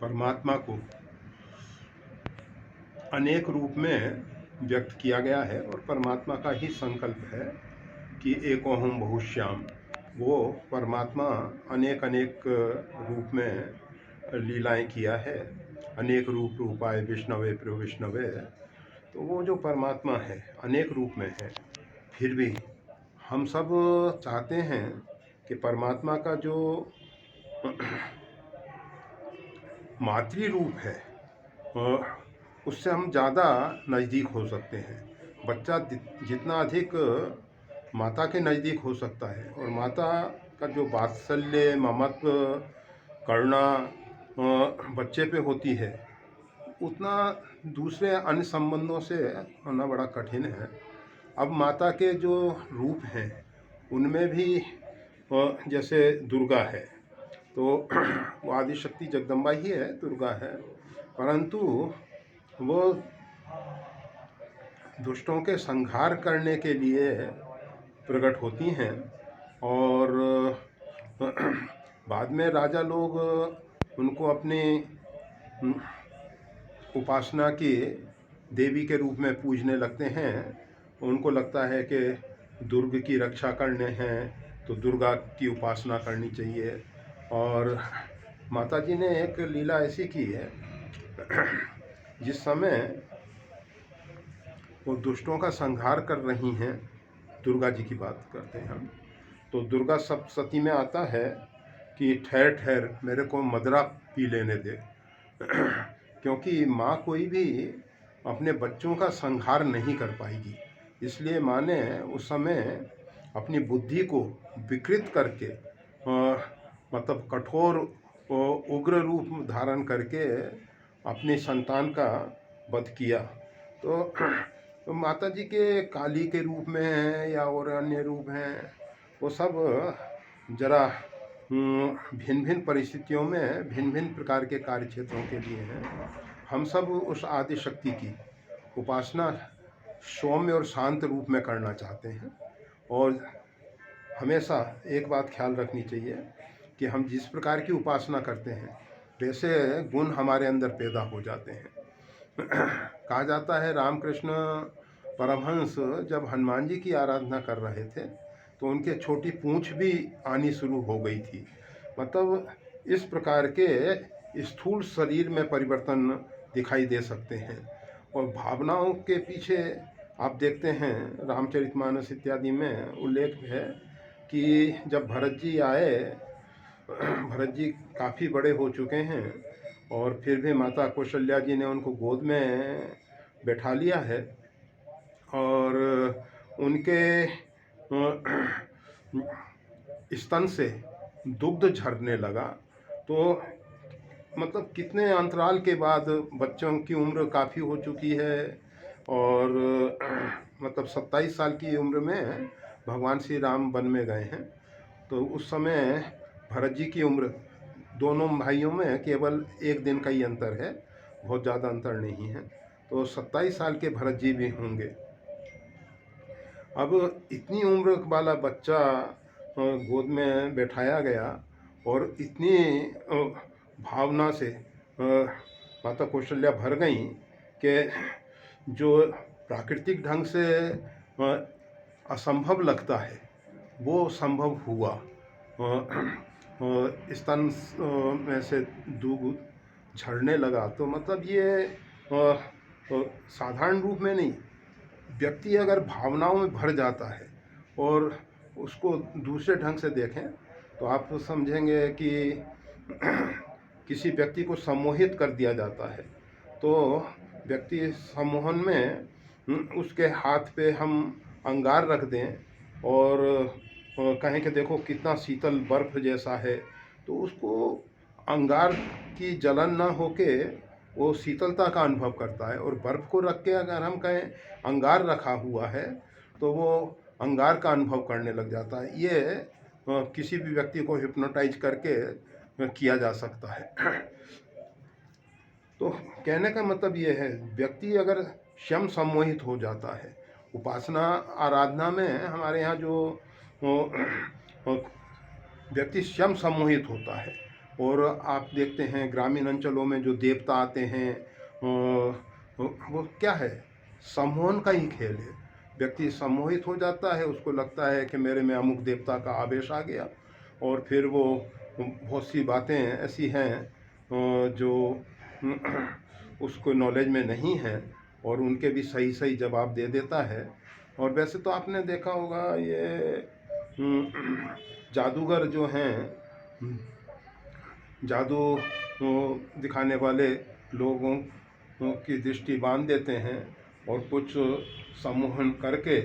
परमात्मा को अनेक रूप में व्यक्त किया गया है और परमात्मा का ही संकल्प है कि एकोहम बहुश्याम। वो परमात्मा अनेक अनेक रूप में लीलाएं किया है, अनेक रूप रूपाय विष्णवे प्रिय विष्णवे। तो वो जो परमात्मा है अनेक रूप में है, फिर भी हम सब चाहते हैं कि परमात्मा का जो मातृ रूप है उससे हम ज़्यादा नज़दीक हो सकते हैं। बच्चा जितना अधिक माता के नज़दीक हो सकता है और माता का जो वात्सल्य ममत्व करुणा बच्चे पे होती है, उतना दूसरे अन्य संबंधों से होना बड़ा कठिन है। अब माता के जो रूप हैं उनमें भी जैसे दुर्गा है, तो वो आदिशक्ति जगदम्बा ही है, दुर्गा है, परंतु वो दुष्टों के संहार करने के लिए प्रकट होती हैं। और बाद में राजा लोग उनको अपनी उपासना की देवी के रूप में पूजने लगते हैं। उनको लगता है कि दुर्ग की रक्षा करने हैं तो दुर्गा की उपासना करनी चाहिए। और माता जी ने एक लीला ऐसी की है, जिस समय वो दुष्टों का संहार कर रही हैं, दुर्गा जी की बात करते हैं हम, तो दुर्गा सप्तशती में आता है कि ठहर ठहर मेरे को मदरा पी लेने दे। क्योंकि माँ कोई भी अपने बच्चों का संहार नहीं कर पाएगी, इसलिए माँ ने उस समय अपनी बुद्धि को विकृत करके मतलब कठोर उग्र रूप धारण करके अपनी संतान का वध किया। तो माता जी के काली के रूप में हैं या और अन्य रूप हैं, वो सब जरा भिन्न भिन्न परिस्थितियों में भिन्न भिन्न प्रकार के कार्य क्षेत्रों के लिए हैं। हम सब उस आदि शक्ति की उपासना सौम्य और शांत रूप में करना चाहते हैं। और हमेशा एक बात ख्याल रखनी चाहिए कि हम जिस प्रकार की उपासना करते हैं वैसे गुण हमारे अंदर पैदा हो जाते हैं। कहा जाता है रामकृष्ण परमहंस जब हनुमान जी की आराधना कर रहे थे तो उनके छोटी पूंछ भी आनी शुरू हो गई थी। मतलब इस प्रकार के स्थूल शरीर में परिवर्तन दिखाई दे सकते हैं। और भावनाओं के पीछे आप देखते हैं रामचरितमानस इत्यादि में उल्लेख है कि जब भरत जी आए, भरत जी काफ़ी बड़े हो चुके हैं और फिर भी माता कौशल्या जी ने उनको गोद में बैठा लिया है और उनके स्तन से दुग्ध झरने लगा। तो मतलब कितने अंतराल के बाद, बच्चों की उम्र काफ़ी हो चुकी है और मतलब 27 साल की उम्र में भगवान श्री राम वन में गए हैं। तो उस समय भरत जी की उम्र दोनों भाइयों में केवल 1 दिन का ही अंतर है, बहुत ज़्यादा अंतर नहीं है। तो 27 साल के भरत जी भी होंगे। अब इतनी उम्र वाला बच्चा गोद में बैठाया गया और इतनी भावना से माता कौशल्या भर गई कि जो प्राकृतिक ढंग से असंभव लगता है वो संभव हुआ। स्तन में से दूध झड़ने लगा। तो मतलब ये साधारण रूप में नहीं, व्यक्ति अगर भावनाओं में भर जाता है और उसको दूसरे ढंग से देखें तो आप समझेंगे कि किसी व्यक्ति को सम्मोहित कर दिया जाता है। तो व्यक्ति सम्मोहन में उसके हाथ पे हम अंगार रख दें और कहें कि देखो कितना शीतल बर्फ जैसा है, तो उसको अंगार की जलन ना होके वो शीतलता का अनुभव करता है। और बर्फ़ को रख के अगर हम कहें अंगार रखा हुआ है तो वो अंगार का अनुभव करने लग जाता है। ये किसी भी व्यक्ति को हिप्नोटाइज करके किया जा सकता है। तो कहने का मतलब ये है, व्यक्ति अगर स्वयं सम्मोहित हो जाता है, उपासना आराधना में हमारे यहाँ जो व्यक्ति स्वयं सम्मोहित होता है और आप देखते हैं ग्रामीण अंचलों में जो देवता आते हैं वो क्या है, सम्मोहन का ही खेल है। व्यक्ति सम्मोहित हो जाता है, उसको लगता है कि मेरे में अमुक देवता का आवेश आ गया, और फिर वो बहुत सी बातें ऐसी हैं जो उसको नॉलेज में नहीं है, और उनके भी सही सही जवाब दे देता है। और वैसे तो आपने देखा होगा ये जादूगर जो हैं, जादू दिखाने वाले लोगों की दृष्टि बांध देते हैं, और कुछ सम्मोहन करके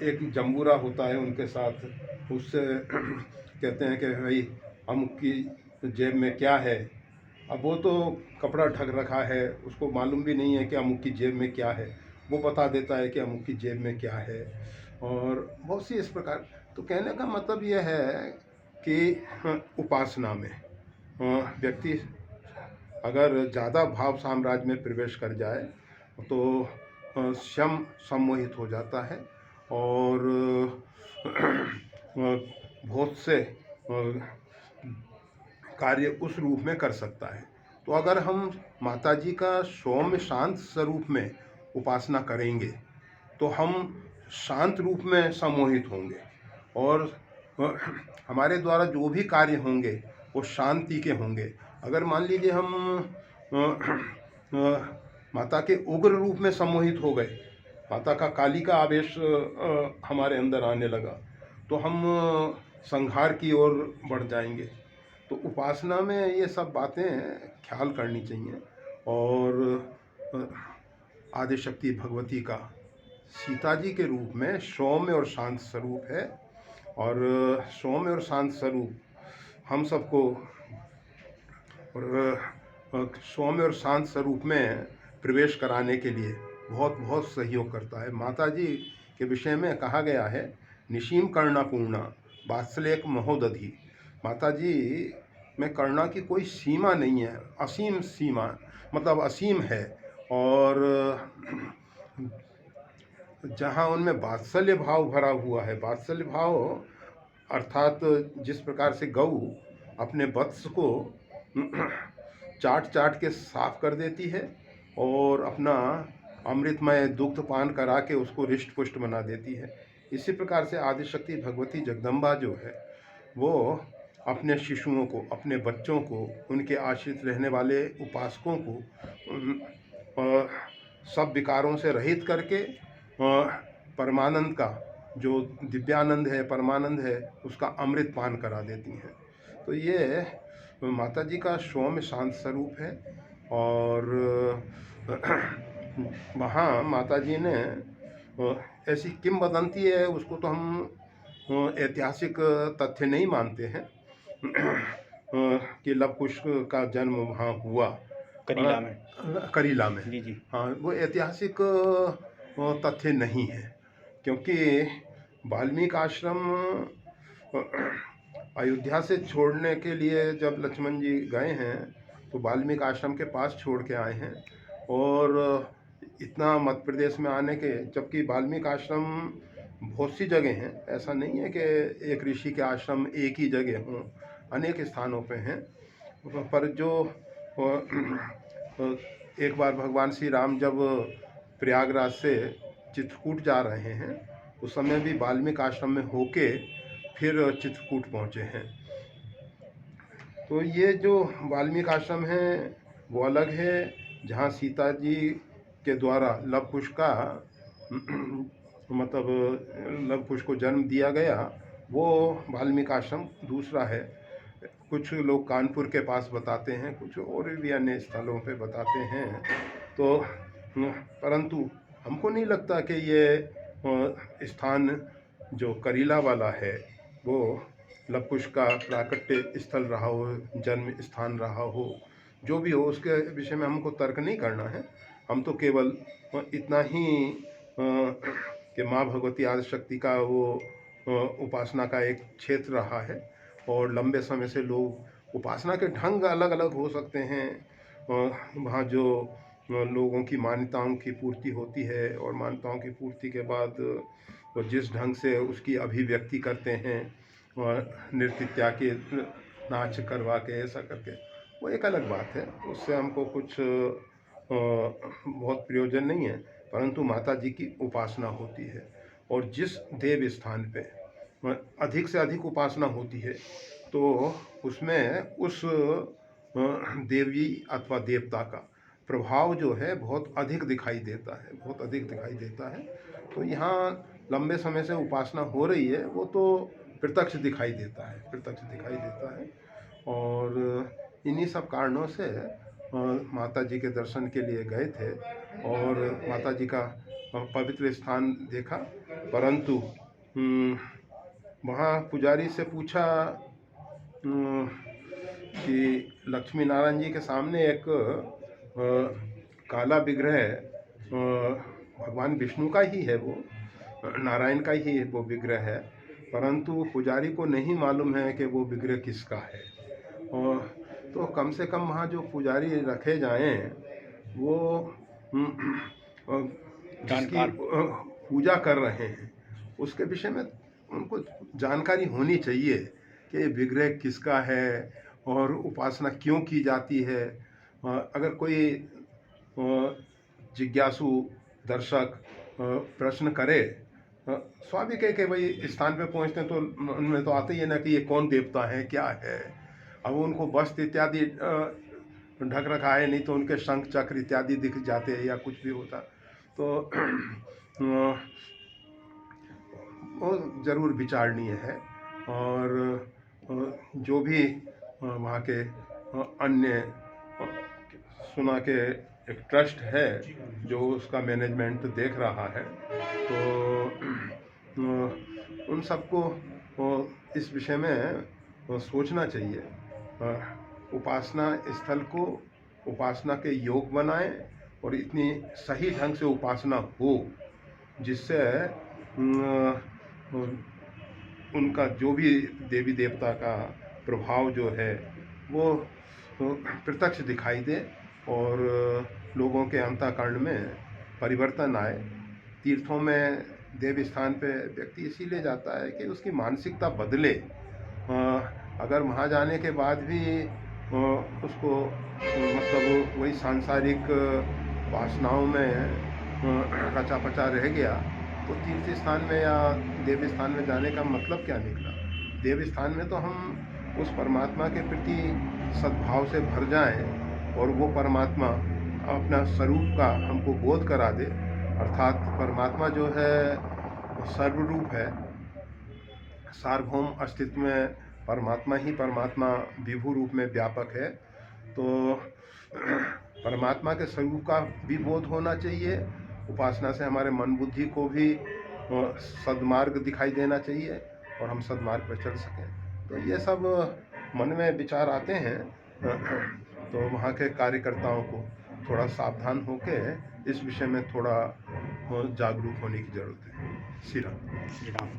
एक जंबूरा होता है उनके साथ, उससे कहते हैं कि भाई अमुक की जेब में क्या है। अब वो तो कपड़ा ढक रखा है, उसको मालूम भी नहीं है कि अमुक की जेब में क्या है, वो बता देता है कि अमुक की जेब में क्या है। और बहुत सी इस प्रकार। तो कहने का मतलब यह है कि उपासना में व्यक्ति अगर ज़्यादा भाव साम्राज्य में प्रवेश कर जाए तो स्वयं सम्मोहित हो जाता है, और बहुत से कार्य उस रूप में कर सकता है। तो अगर हम माता जी का सौम्य शांत स्वरूप में उपासना करेंगे तो हम शांत रूप में सम्मोहित होंगे, और हमारे द्वारा जो भी कार्य होंगे वो शांति के होंगे। अगर मान लीजिए हम माता के उग्र रूप में सम्मोहित हो गए, माता का काली का आवेश हमारे अंदर आने लगा, तो हम संहार की ओर बढ़ जाएंगे। तो उपासना में ये सब बातें ख्याल करनी चाहिए। और आदिशक्ति भगवती का सीता जी के रूप में सौम्य और शांत स्वरूप है, और सौम्य और शांत स्वरूप हम सबको और सौम्य और शांत स्वरूप में प्रवेश कराने के लिए बहुत बहुत सहयोग करता है। माता जी के विषय में कहा गया है, निशीम करुणा पूर्णा वात्सल्यक महोदधि। माता जी में करुणा की कोई सीमा नहीं है, असीम सीमा, मतलब असीम है। और जहाँ उनमें वात्सल्य भाव भरा हुआ है, वात्सल्य भाव अर्थात जिस प्रकार से गऊ अपने वत्स को चाट चाट के साफ कर देती है और अपना अमृतमय दुग्ध पान करा के उसको रिष्ट पुष्ट बना देती है, इसी प्रकार से आदिशक्ति भगवती जगदम्बा जो है वो अपने शिशुओं को, अपने बच्चों को, उनके आश्रित रहने वाले उपासकों को सब विकारों से रहित करके परमानंद का, जो दिव्यानंद है, परमानंद है, उसका अमृत पान करा देती हैं। तो ये माता जी का सौम्य शांत स्वरूप है। और वहाँ माता जी ने ऐसी किंवदंती है, उसको तो हम ऐतिहासिक तथ्य नहीं मानते हैं कि लव कुश का जन्म वहाँ हुआ करीला में। करीला में। जी जी। हाँ, वो ऐतिहासिक तथ्य नहीं है, क्योंकि वाल्मीकि आश्रम अयोध्या से छोड़ने के लिए जब लक्ष्मण जी गए हैं तो वाल्मीकि आश्रम के पास छोड़ के आए हैं। और इतना मध्य प्रदेश में आने के, जबकि वाल्मीकि आश्रम बहुत सी जगह हैं, ऐसा नहीं है कि एक ऋषि के आश्रम एक ही जगह हों, अनेक स्थानों पे हैं। पर जो एक बार भगवान श्री राम जब प्रयागराज से चित्रकूट जा रहे हैं उस समय भी वाल्मीकि आश्रम में होके फिर चित्रकूट पहुँचे हैं। तो ये जो वाल्मीकि आश्रम है वो अलग है, जहाँ सीता जी के द्वारा लव कुश का मतलब लव कुश को जन्म दिया गया, वो वाल्मीकि आश्रम दूसरा है। कुछ लोग कानपुर के पास बताते हैं, कुछ और भी अन्य स्थलों पे बताते हैं। तो परंतु हमको नहीं लगता कि ये स्थान जो करीला वाला है वो लव कुश का प्राकट्य स्थल रहा हो, जन्म स्थान रहा हो। जो भी हो उसके विषय में हमको तर्क नहीं करना है, हम तो केवल इतना ही कि माँ भगवती आदिशक्ति का वो उपासना का एक क्षेत्र रहा है, और लंबे समय से लोग, उपासना के ढंग अलग अलग हो सकते हैं, वहाँ जो लोगों की मान्यताओं की पूर्ति होती है, और मान्यताओं की पूर्ति के बाद वो जिस ढंग से उसकी अभिव्यक्ति करते हैं, नृत्य इत्यादि नाच करवा के ऐसा करके, वो एक अलग बात है, उससे हमको कुछ बहुत प्रयोजन नहीं है। परंतु माता जी की उपासना होती है, और जिस देव स्थान पे अधिक से अधिक उपासना होती है तो उसमें उस देवी अथवा देवता का प्रभाव जो है बहुत अधिक दिखाई देता है, बहुत अधिक दिखाई देता है। तो यहाँ लंबे समय से उपासना हो रही है, वो तो प्रत्यक्ष दिखाई देता है, प्रत्यक्ष दिखाई देता है। और इन्हीं सब कारणों से माता जी के दर्शन के लिए गए थे और माता जी का पवित्र स्थान देखा। परंतु वहाँ पुजारी से पूछा कि लक्ष्मी नारायण जी के सामने एक काला विग्रह भगवान विष्णु का ही है, वो नारायण का ही वो विग्रह है, परंतु पुजारी को नहीं मालूम है कि वो विग्रह किसका है। और तो कम से कम वहाँ जो पुजारी रखे जाएं वो जिसकी पूजा कर रहे हैं उसके विषय में उनको जानकारी होनी चाहिए कि विग्रह किसका है और उपासना क्यों की जाती है। अगर कोई जिज्ञासु दर्शक प्रश्न करे, स्वाभाविक है कि भाई स्थान पे पहुंचते हैं तो उनमें तो आते ही है ना कि ये कौन देवता है, क्या है। अब उनको वस्त्र इत्यादि ढक रखा है, नहीं तो उनके शंख चक्र इत्यादि दिख जाते हैं या कुछ भी होता तो वो ज़रूर विचारणीय है। और जो भी वहाँ के अन्य सुना के एक ट्रस्ट है जो उसका मैनेजमेंट देख रहा है, तो उन सबको इस विषय में सोचना चाहिए। उपासना स्थल को उपासना के योग बनाएं और इतनी सही ढंग से उपासना हो जिससे उनका जो भी देवी देवता का प्रभाव जो है वो प्रत्यक्ष दिखाई दे और लोगों के अंतःकरण में परिवर्तन आए। तीर्थों में देव स्थान पे व्यक्ति इसीलिए जाता है कि उसकी मानसिकता बदले। अगर वहाँ जाने के बाद भी उसको मतलब वही सांसारिक वासनाओं में रचा पचा रह गया तो तीर्थ स्थान में या देव स्थान में जाने का मतलब क्या निकला। देव स्थान में तो हम उस परमात्मा के प्रति सद्भाव से भर जाएं और वो परमात्मा अपना स्वरूप का हमको बोध करा दे, अर्थात परमात्मा जो है सर्वरूप है, सार्वभौम अस्तित्व में परमात्मा ही परमात्मा विभु रूप में व्यापक है। तो परमात्मा के स्वरूप का भी बोध होना चाहिए। उपासना से हमारे मन बुद्धि को भी सद्मार्ग दिखाई देना चाहिए और हम सद्मार्ग पर चल सकें। तो ये सब मन में विचार आते हैं, तो वहाँ के कार्यकर्ताओं को थोड़ा सावधान होके इस विषय में थोड़ा जागरूक होने की ज़रूरत है। श्री राम।